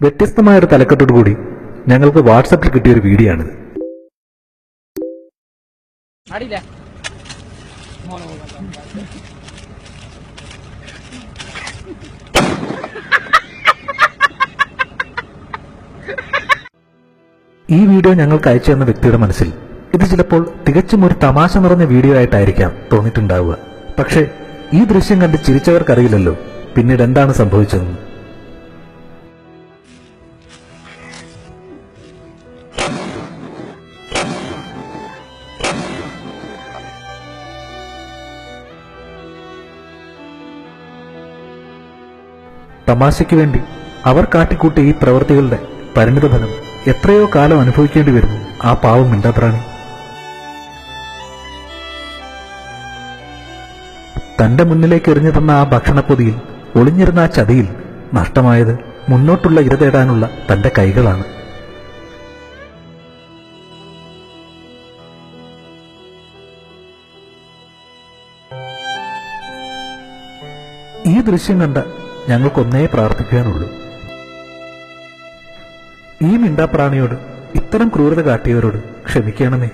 വ്യത്യസ്തമായൊരു തലക്കെട്ടോടുകൂടി ഞങ്ങൾക്ക് വാട്സപ്പിൽ കിട്ടിയൊരു വീഡിയോ ആണിത്. ഈ വീഡിയോ ഞങ്ങൾക്ക് അയച്ചു തന്ന വ്യക്തിയുടെ മനസ്സിൽ ഇത് ചിലപ്പോൾ തികച്ചും ഒരു തമാശ നിറഞ്ഞ വീഡിയോ ആയിട്ടായിരിക്കാം തോന്നിയിട്ടുണ്ടാവുക. പക്ഷേ ഈ ദൃശ്യം കണ്ട് ചിരിച്ചവർക്കറിയില്ലല്ലോ പിന്നീട് എന്താണ് സംഭവിച്ചതെന്ന്. തമാശയ്ക്ക് വേണ്ടി അവർ കാട്ടിക്കൂട്ടിയ ഈ പ്രവൃത്തികളുടെ പരിണിതഫലം എത്രയോ കാലം അനുഭവിക്കേണ്ടി വരുന്നു ആ പാവം മിണ്ടാപ്രാണി. തന്റെ മുന്നിലേക്ക് എറിഞ്ഞു തന്ന ആ ഭക്ഷണപ്പൊതിയിൽ ഒളിഞ്ഞിരുന്ന ആ ചതിയിൽ നഷ്ടമായത് മുന്നോട്ടുള്ള ഇര തേടാനുള്ള തന്റെ കൈകളാണ്. ഈ ദൃശ്യം കണ്ട ഞങ്ങൾക്കൊന്നേ പ്രാർത്ഥിക്കാനുള്ളൂ, ഈ മിണ്ടാപ്രാണിയോട് ഇത്തരം ക്രൂരത കാട്ടിയവരോട് ക്ഷമിക്കണമേ.